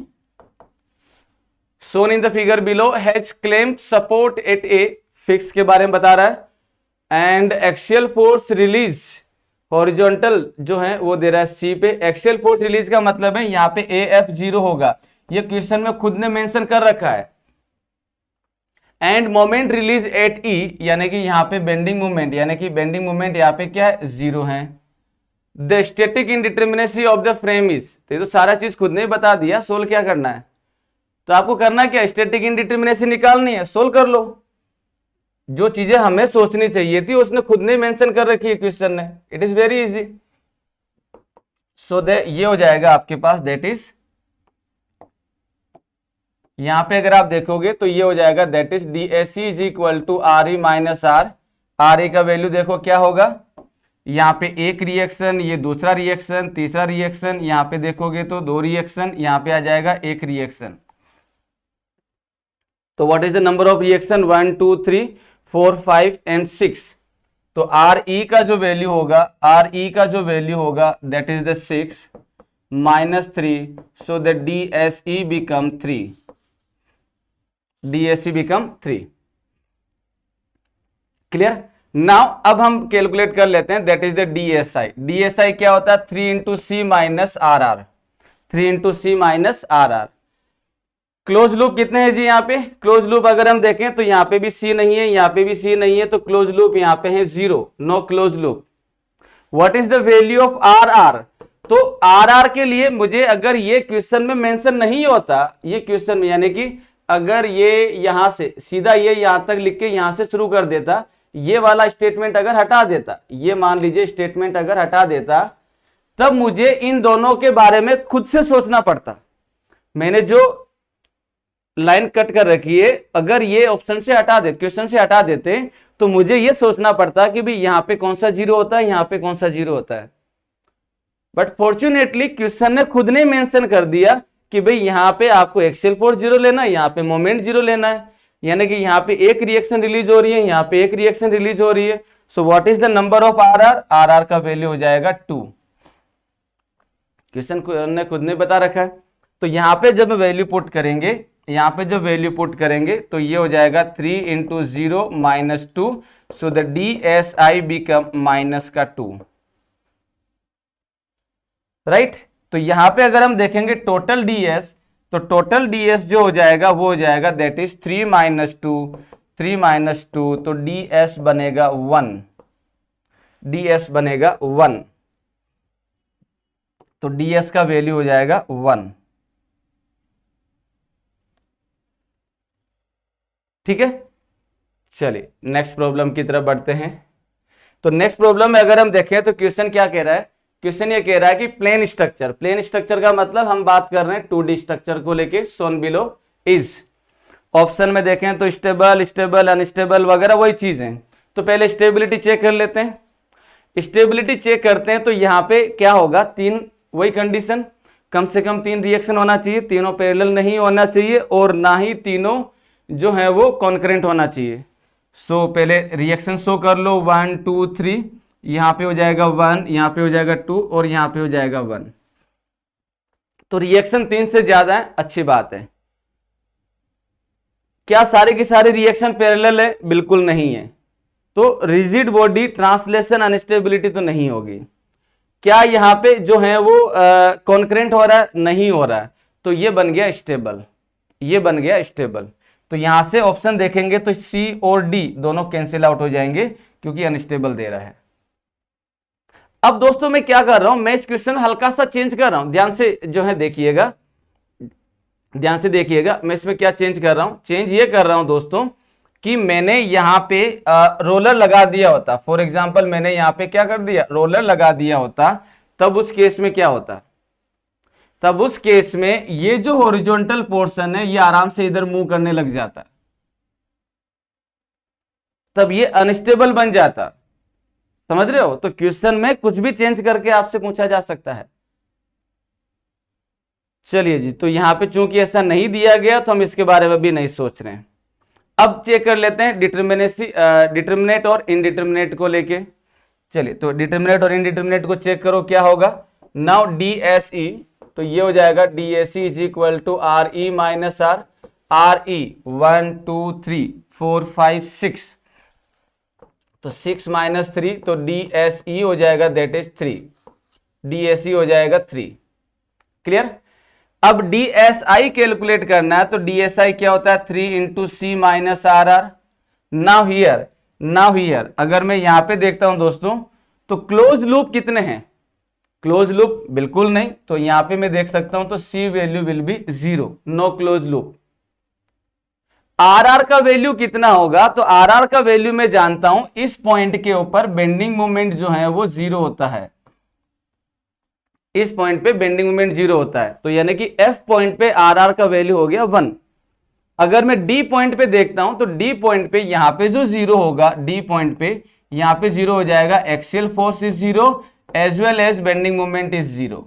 shown in the figure below has claimed support at A, fix के बारे में बता रहा है। And axial force release horizontal जो है वो दे रहा है C पे। एक्सियल फोर्स रिलीज का मतलब है यहाँ पे AF 0 होगा, ये क्वेश्चन में खुद ने मेंशन कर रखा है। End moment release at E, यानी कि यहाँ पे बेंडिंग मोमेंट, यहाँ पे क्या है 0 है। The static indeterminacy of the frame is, तो ये तो सारा चीज खुद ने बता दिया। सोल्व क्या करना है, तो आपको करना क्या, स्टैटिक इंडिटर्मिनेसी निकालनी है, सोल्व कर लो। जो चीजें हमें सोचनी चाहिए थी उसने खुद ने मेंशन कर रखी है क्वेश्चन ने, इट इज वेरी इजी। सो ये हो जाएगा आपके पास दैट इज, यहां पे अगर आप देखोगे तो ये हो जाएगा that is DSE is equal to RE minus R। RE का वैल्यू देखो क्या होगा, यहाँ पे एक रिएक्शन, ये दूसरा रिएक्शन, तीसरा रिएक्शन, यहाँ पे देखोगे तो 2 रिएक्शन, यहाँ पे आ जाएगा 1 रिएक्शन। तो what is the number of reaction, 1 2 3 4 5 and 6। तो RE का जो वैल्यू होगा that is the 6 - 3, so the DSE become 3, DSE become 3। Clear. Now अब हम कैलकुलेट कर लेते हैं, that is the DSI. DSI क्या होता है? 3 into C minus R R, 3 into C minus R R. Close loop कितने हैं जी यहाँ पे? क्लोज लूप अगर हम देखें तो यहाँ पे भी सी नहीं है, यहाँ पे भी सी नहीं है, तो क्लोज लूप यहाँ पे है 0, no close loop. What is the value of R R? तो आर आर के लिए मुझे, अगर ये क्वेश्चन में मेंशन नहीं होता, ये क्वेश्चन में यानी कि अगर ये यहां से सीधा ये यहां तक लिख के यहां से शुरू कर देता, ये वाला स्टेटमेंट अगर हटा देता, ये मान लीजिए स्टेटमेंट अगर हटा देता, तब मुझे इन दोनों के बारे में खुद से सोचना पड़ता। मैंने जो लाइन कट कर रखी है, अगर ये ऑप्शन से हटा दे, क्वेश्चन से हटा देते, तो मुझे ये सोचना पड़ता कि भाई यहां पे कौन सा जीरो होता है, यहां पे कौन सा जीरो होता है। बट फॉर्चुनेटली क्वेश्चन ने खुद ने मेंशन कर दिया कि भाई यहां पे आपको एक्सेल फोर्स जीरो लेना है, यहां पे मोमेंट जीरो लेना है, यानी कि यहां पे एक रिएक्शन रिलीज हो रही है, यहां पे एक रिएक्शन रिलीज हो रही है। So what is the number of R R? R R का वैल्यू हो जाएगा 2। क्वेश्चन ने खुद ने बता रखा है। तो यहां पे जब वैल्यू पुट करेंगे, यहां पे जब वैल्यू पुट करेंगे तो ये हो जाएगा 3 into 0 minus 2, so the D S I become minus का 2, राइट। तो यहां पे अगर हम देखेंगे टोटल डीएस, तो टोटल डीएस जो हो जाएगा वो हो जाएगा दैट इज 3 माइनस 2, 3 माइनस 2, तो डीएस बनेगा 1, डीएस बनेगा 1, तो डीएस का वैल्यू हो जाएगा 1। ठीक है, चलिए नेक्स्ट प्रॉब्लम की तरफ बढ़ते हैं। तो नेक्स्ट प्रॉब्लम में अगर हम देखें तो क्वेश्चन क्या कह रहा है? क्वेश्चन ये कह रहा है कि प्लेन स्ट्रक्चर, प्लेन स्ट्रक्चर का मतलब हम बात कर रहे हैं 2D स्ट्रक्चर को लेके, सोन बिलो इज। ऑप्शन में देखें तो स्टेबल, स्टेबल, अनस्टेबल वगैरह वही चीज है। तो पहले स्टेबिलिटी चेक कर लेते हैं। स्टेबिलिटी चेक करते हैं तो यहाँ पे क्या होगा? 3, वही कंडीशन, कम से कम 3 रिएक्शन होना चाहिए, तीनों पैरेलल नहीं होना चाहिए, और ना ही तीनों जो है वो कॉन्करेंट होना चाहिए। सो पहले रिएक्शन शो कर लो, 1 2 3, यहां पे हो जाएगा 1, यहां पे हो जाएगा 2, और यहां पे हो जाएगा 1। तो रिएक्शन 3 से ज्यादा है, अच्छी बात है। क्या सारे की सारी रिएक्शन पैरेलल है? बिल्कुल नहीं है। तो रिजिड बॉडी ट्रांसलेशन अनस्टेबिलिटी तो नहीं होगी। क्या यहां पे जो है वो कॉन्करेंट हो रहा है? नहीं हो रहा है, तो ये बन गया स्टेबल, ये बन गया स्टेबल। तो यहां से ऑप्शन देखेंगे तो सी और डी दोनों कैंसिल आउट हो जाएंगे क्योंकि अनस्टेबल दे रहा है। अब दोस्तों मैं क्या कर रहा हूं, मैं इस क्वेश्चन में हल्का सा चेंज कर रहा हूं, ध्यान से जो है देखिएगा, ध्यान से देखिएगा मैं इसमें क्या चेंज कर रहा हूं। चेंज ये कर रहा हूं दोस्तों कि मैंने यहां पे रोलर लगा दिया होता, फॉर एग्जांपल मैंने यहां पे क्या कर दिया, रोलर लगा दिया होता, तब उस केस में क्या होता? तब उस केस में ये जो हॉरिजॉन्टल पोर्शन है ये आराम से इधर मूव करने लग जाता, तब ये अनस्टेबल बन जाता। समझ रहे हो? तो क्वेश्चन में कुछ भी चेंज करके आपसे पूछा जा सकता है। चलिए जी, तो यहां पे चूंकि ऐसा नहीं दिया गया तो हम इसके बारे में भी नहीं सोच रहे हैं। अब चेक कर लेते हैं डिटर्मिनेट और इनडिटर्मिनेट को लेके। चलिए, तो डिटर्मिनेट और इनडिटर्मिनेट को चेक करो क्या होगा। नाउ डीएसई, तो ये हो जाएगा DSE is equal to R E minus R, R E 1 2 3 4 5 6, तो 6 माइनस 3, तो डीएसई हो जाएगा दैट इज 3, डीएसई हो जाएगा 3। क्लियर? अब डीएसआई कैलकुलेट करना है, तो डीएसआई क्या होता है? 3 into C minus R R. Now here अगर मैं यहां पे देखता हूं दोस्तों, तो क्लोज लूप कितने हैं? क्लोज लूप बिल्कुल नहीं, तो यहां पे मैं देख सकता हूं तो C value will be 0, no close loop. R R का वैल्यू कितना होगा? तो आर आर का वैल्यू मैं जानता हूं, इस पॉइंट के ऊपर बेंडिंग मोमेंट जो है वो 0 होता है, इस पॉइंट पे बेंडिंग मोमेंट 0 होता है, तो यानी कि एफ पॉइंट पे आर आर का वैल्यू हो गया 1। अगर मैं डी पॉइंट पे देखता हूं, तो डी पॉइंट पे यहां पे जो 0 होगा, डी पॉइंट पे यहां पे 0 हो जाएगा, axial force is 0 as well as bending moment is 0।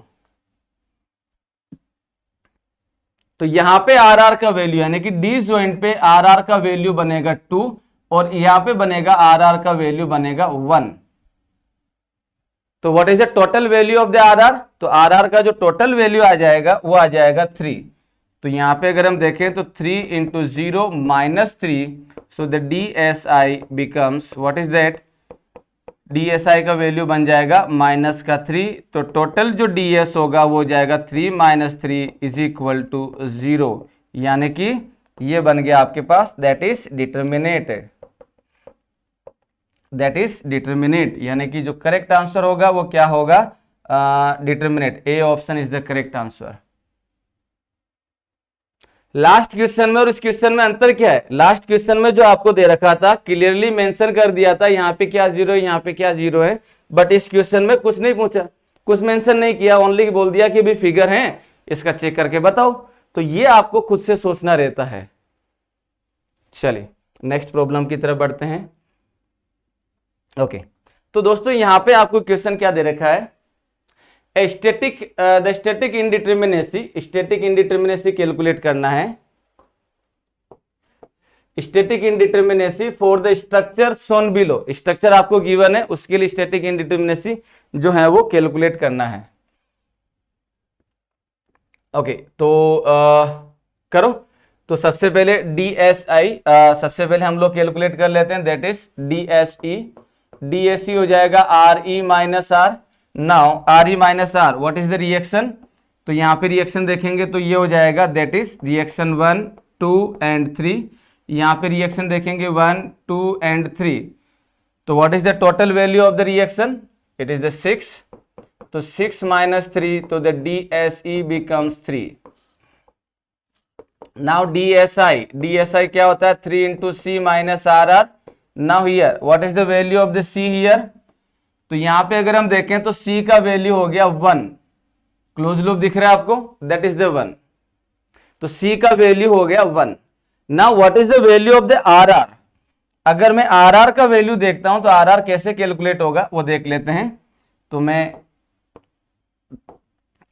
तो यहां पे आर आर का वैल्यू यानी कि डी जॉइंट पे आर आर का वैल्यू बनेगा 2, और यहां पे बनेगा आर आर का वैल्यू बनेगा 1। तो what is the total value of the R R? तो आर आर का जो टोटल वैल्यू आ जाएगा वो आ जाएगा 3। तो यहां पे अगर हम देखें तो 3 into 0 minus 3, so the D S I becomes what is that? DSI का वैल्यू बन जाएगा माइनस का 3, तो टोटल जो DS होगा वो हो जाएगा 3 माइनस 3 इज इक्वल टू 0, यानी कि ये बन गया आपके पास दैट इज डिटर्मिनेट, यानी कि जो करेक्ट आंसर होगा वो क्या होगा, determinate. A option is the correct answer. Last question में और इस क्वेश्चन में अंतर क्या है, लास्ट क्वेश्चन में जो आपको दे रखा था क्लियरली मेंशन कर दिया था यहाँ पे क्या जीरो है, यहाँ पे क्या जीरो है, बट इस क्वेश्चन में कुछ नहीं पूछा, कुछ मेंशन नहीं किया, ओनली बोल दिया कि भी फिगर है इसका चेक करके बताओ। तो ये आपको खुद से सोचना रहता है। चलिए नेक्स्ट प्रॉब्लम की तरफ बढ़ते हैं। ओके, तो दोस्तों यहाँ पे आपको क्वेश्चन क्या दे रखा है, द स्टैटिक इनडिटर्मिनेसी कैलकुलेट करना है। Static indeterminacy for the structure shown below, structure आपको गिवन है उसके लिए स्टैटिक इनडिटर्मिनेसी जो है वो कैलकुलेट करना है। ओके, तो करो। तो सबसे पहले DSI, सबसे पहले हम लोग कैलकुलेट कर लेते हैं, दैट इज DSE, DSE हो जाएगा RE minus R। Now RE minus R what is the reaction, तो यहाँ पे रिएक्शन देखेंगे तो ये हो जाएगा दैट इज रिएक्शन 1 2 एंड 3, यहाँ पे रिएक्शन देखेंगे 1 2 एंड 3, तो what is the total value of the reaction, it is the 6, तो 6 माइनस 3, तो the DSE becomes 3। Now DSI क्या होता है, 3 into C minus RR। Now here what is the value of the C here, तो यहाँ पे अगर हम देखें तो C का वैल्यू हो गया 1, क्लोज लूप दिख रहा है आपको, दैट इज द 1, तो C का वैल्यू हो गया 1। Now what is the value of the RR, अगर मैं RR का वैल्यू देखता हूं तो RR कैसे कैलकुलेट होगा वो देख लेते हैं। तो मैं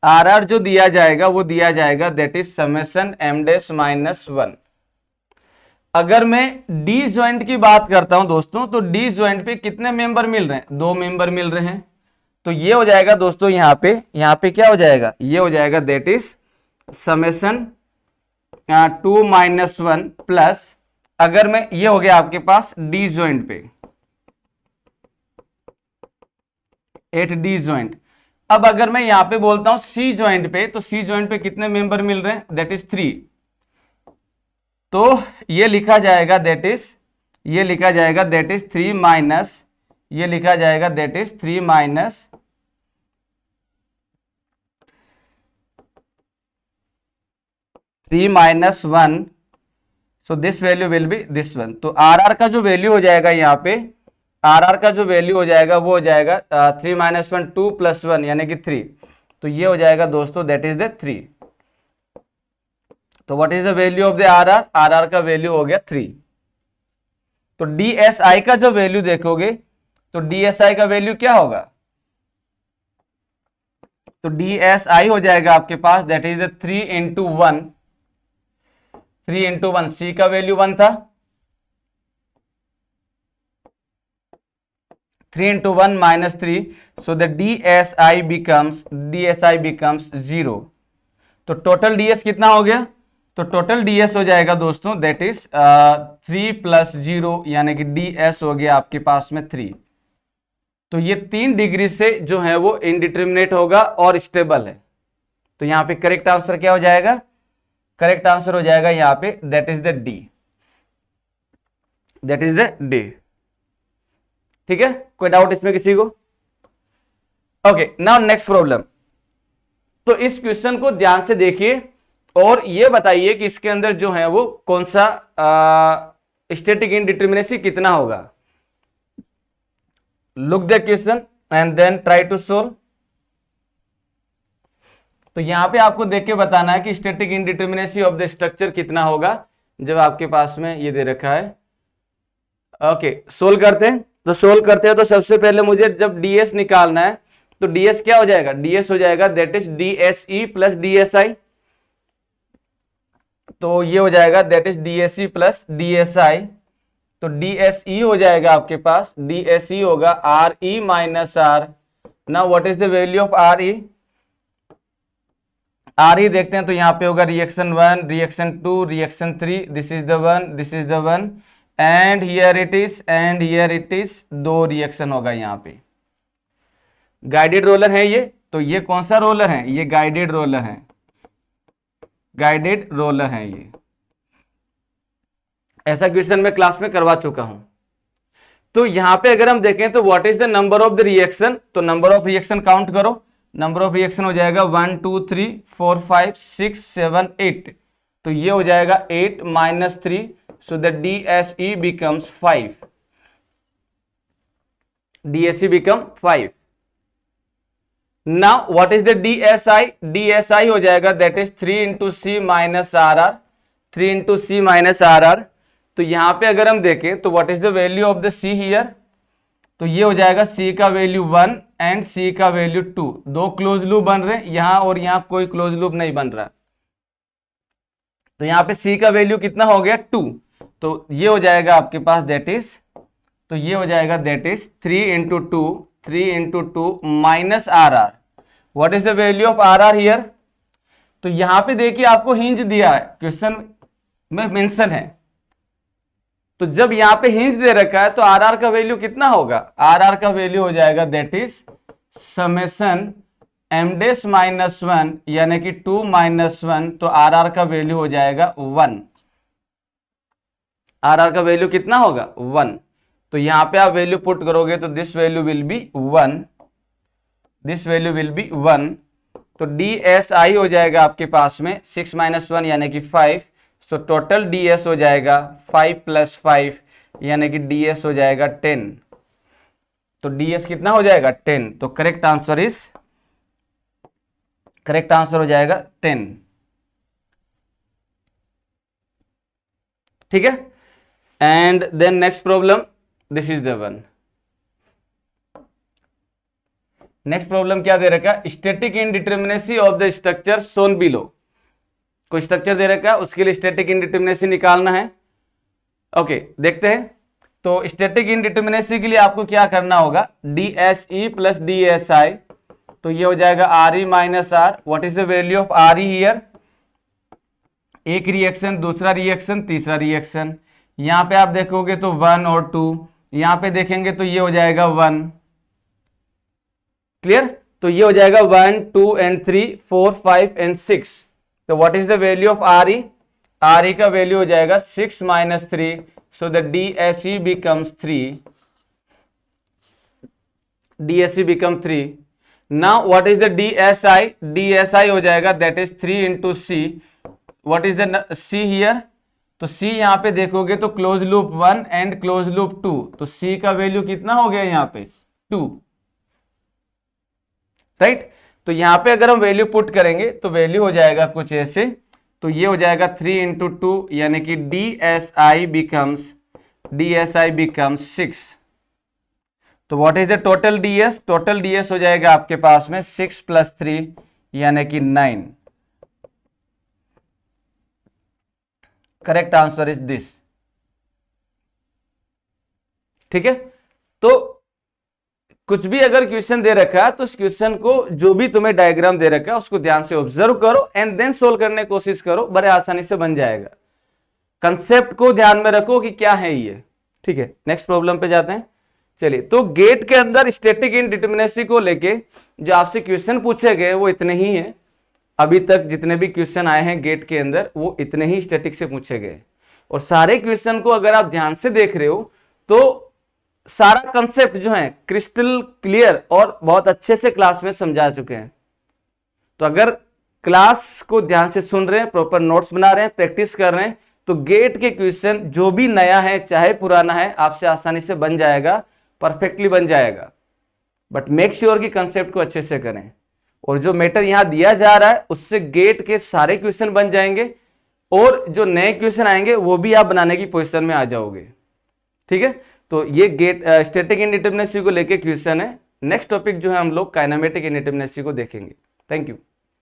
RR जो दिया जाएगा वो दिया जाएगा that is summation m dash minus 1। अगर मैं D ज्वाइंट की बात करता हूं दोस्तों, तो D ज्वाइंट पे कितने मेंबर मिल रहे हैं, 2 मेंबर मिल रहे हैं, तो ये हो जाएगा दोस्तों यहाँ पे क्या हो जाएगा, ये हो जाएगा that is summation 2 minus 1 plus, अगर मैं ये हो गया आपके पास D ज्वाइंट पे 8D ज्वाइंट। अब अगर मैं यहां पे बोलता हूं C ज्वाइंट पे, तो C ज्वाइंट पे कितने मेंबर मिल रहे हैं, दैट इज 3, तो ये लिखा जाएगा दैट इज 3 माइनस, ये लिखा जाएगा that is 3 minus 1, so this value will B this one. तो RR का जो वैल्यू हो जाएगा यहाँ पे, RR का जो वैल्यू हो जाएगा वो हो जाएगा 3 माइनस 1 2 प्लस 1 यानी कि 3, तो ये हो जाएगा दोस्तों दैट इज द 3। तो what is the value of the RR, RR का वैल्यू हो गया 3। तो DSI का जो वैल्यू देखोगे तो DSI का वैल्यू क्या होगा, तो DSI हो जाएगा आपके पास that is the 3 into 1, C का वैल्यू 1 था, 3 into 1 minus 3, so the DSI becomes 0। तो टोटल DS कितना हो गया, तो टोटल DS हो जाएगा दोस्तों दैट इज 3 प्लस 0 यानी कि DS हो गया आपके पास में 3। तो ये 3 डिग्री से जो है वो इनडिटर्मिनेट होगा और स्टेबल है। तो यहाँ पे करेक्ट आंसर क्या हो जाएगा, करेक्ट आंसर हो जाएगा यहाँ पे दैट इज द D, ठीक है। कोई डाउट इसमें किसी को, ओके। नाउ नेक्स्ट प्रॉब्लम, तो इस क्वेश्चन को ध्यान से देखिए और ये बताइए कि इसके अंदर जो है वो कौन सा स्टैटिक इनडिटर्मिनेसी कितना होगा। Look the question and then try to solve. तो यहां पे आपको देख के बताना है कि static indeterminacy of the structure कितना होगा जब आपके पास में ये दे रखा है। ओके, सोल्व करते हैं। तो सोल्व करते हैं तो सबसे पहले मुझे जब DS निकालना है तो DS क्या हो जाएगा, DS हो जाएगा that is DSE plus DSI, तो ये हो जाएगा that is DSE plus DSI। तो DSE हो जाएगा आपके पास, DSE होगा RE minus R। Now what is the value of RE, RE देखते हैं तो यहाँ पे होगा reaction 1, reaction 2, reaction 3, this is the 1, this is the 1 and here it is, and here it is, दो रिएक्शन होगा यहाँ पे। गाइडेड रोलर है ये, तो ये कौन सा रोलर है, ये गाइडेड रोलर है, गाइडेड रोलर है ये। ऐसा क्वेश्चन मैं क्लास में करवा चुका हूं। तो यहां पे अगर हम देखें तो what is the number of the reaction, तो नंबर ऑफ रिएक्शन काउंट करो, नंबर ऑफ रिएक्शन हो जाएगा 1 2 3 4 5 6 7 8, तो ये हो जाएगा 8 minus 3, so the DSE becomes 5, DSE become 5। Now what is the DSI, DSI हो जाएगा that is 3 into C minus RR, 3 into C minus RR। तो यहां पे अगर हम देखें तो what is the value of the C here, तो ये हो जाएगा C का वैल्यू 1 एंड C का वैल्यू 2, दो क्लोज लूप बन रहे हैं यहां, और यहां कोई क्लोज लूप नहीं बन रहा। तो यहां पे C का वैल्यू कितना हो गया 2, तो ये हो जाएगा आपके पास दैट इज, तो ये हो जाएगा that is 3 into 2, 3 into 2 minus RR। What is the value of RR here, तो यहां पे देखिए आपको हिंज दिया है, क्वेश्चन में मेंशन है, तो जब यहां पे हिंज दे रखा है तो RR का वैल्यू कितना होगा, RR का वैल्यू हो जाएगा that is summation m dash minus 1 यानी कि 2 माइनस 1, तो RR का वैल्यू हो जाएगा 1, RR का वैल्यू कितना होगा 1। तो यहां पे आप वैल्यू पुट करोगे तो this value will B 1, this value will B 1, तो DSI हो जाएगा आपके पास में 6 माइनस 1 यानी कि 5, सो टोटल DS हो जाएगा 5 प्लस 5 यानी कि DS हो जाएगा 10, तो DS कितना हो जाएगा 10, तो correct answer is, correct answer हो जाएगा 10। ठीक है, and then next problem, this is the one. Next problem क्या दे रखा है, static indeterminacy of the structure shown below. कोई स्ट्रक्चर दे रखा है, उसके लिए स्टैटिक इनडिटरमिनेसी निकालना है। ओके, देखते हैं। तो स्टैटिक इनडिटरमिनेसी के लिए आपको क्या करना होगा, DSE प्लस DSI, तो ये हो जाएगा RE minus R। What is the value of RE here, एक रिएक्शन, दूसरा रिएक्शन, तीसरा रिएक्शन। यहां पे आप देखोगे तो 1 और 2, यहां पे देखेंगे तो ये हो जाएगा 1, क्लियर। तो ये हो जाएगा 1 2 एंड 3 4 5 एंड 6, तो what is the value of RE, RE का वैल्यू हो जाएगा 6 minus 3, so the DSE becomes 3, DSE become 3। Now what is the DSI, DSI हो जाएगा that is 3 into C। What is the C here, तो C यहां पे देखोगे तो close loop 1 and close loop 2, तो C का वैल्यू कितना हो गया यहां पे 2, राइट। तो यहां पे अगर हम वैल्यू पुट करेंगे तो वैल्यू हो जाएगा कुछ ऐसे, तो ये हो जाएगा 3 इंटू 2 यानी कि DSI becomes 6। तो what is the total DS, total DS हो जाएगा आपके पास में 6 प्लस 3 यानी कि 9। Correct answer is this. ठीक है, तो कुछ भी अगर क्वेश्चन दे रखा है तो उस क्वेश्चन को, जो भी तुम्हें डायग्राम दे रखा है उसको ध्यान से ऑब्जर्व करो एंड देन सोल्व करने की कोशिश करो, बड़े आसानी से बन जाएगा। कंसेप्ट को ध्यान में रखो कि क्या है ये। ठीक है, नेक्स्ट प्रॉब्लम पे जाते हैं। चलिए, तो गेट के अंदर स्टैटिक इनडिटरमिनेसी को लेके जो आपसे क्वेश्चन पूछे गए वो इतने ही हैं। अभी तक जितने भी क्वेश्चन आए हैं गेट के अंदर वो इतने ही स्टैटिक से पूछे गए, और सारे क्वेश्चन को अगर आप ध्यान से देख रहे हो तो सारा कंसेप्ट जो है क्रिस्टल क्लियर और बहुत अच्छे से क्लास में समझा चुके हैं। तो अगर क्लास को ध्यान से सुन रहे हैं, प्रॉपर नोट्स बना रहे हैं, प्रैक्टिस कर रहे हैं, तो गेट के क्वेश्चन जो भी नया है चाहे पुराना है आपसे आसानी से बन जाएगा, परफेक्टली बन जाएगा। बट मेक श्योर कि कंसेप्ट को अच्छे से करें, और जो मैटर यहां दिया जा रहा है उससे गेट के सारे क्वेश्चन बन जाएंगे, और जो नए क्वेश्चन आएंगे वो भी आप बनाने की पोजीशन में आ जाओगे। ठीक है, तो ये गेट स्टैटिक इनडिटरमिनेसी को लेके क्वेश्चन है। नेक्स्ट टॉपिक जो है हम लोग काइनेमेटिक इनडिटरमिनेसी को देखेंगे। Thank you.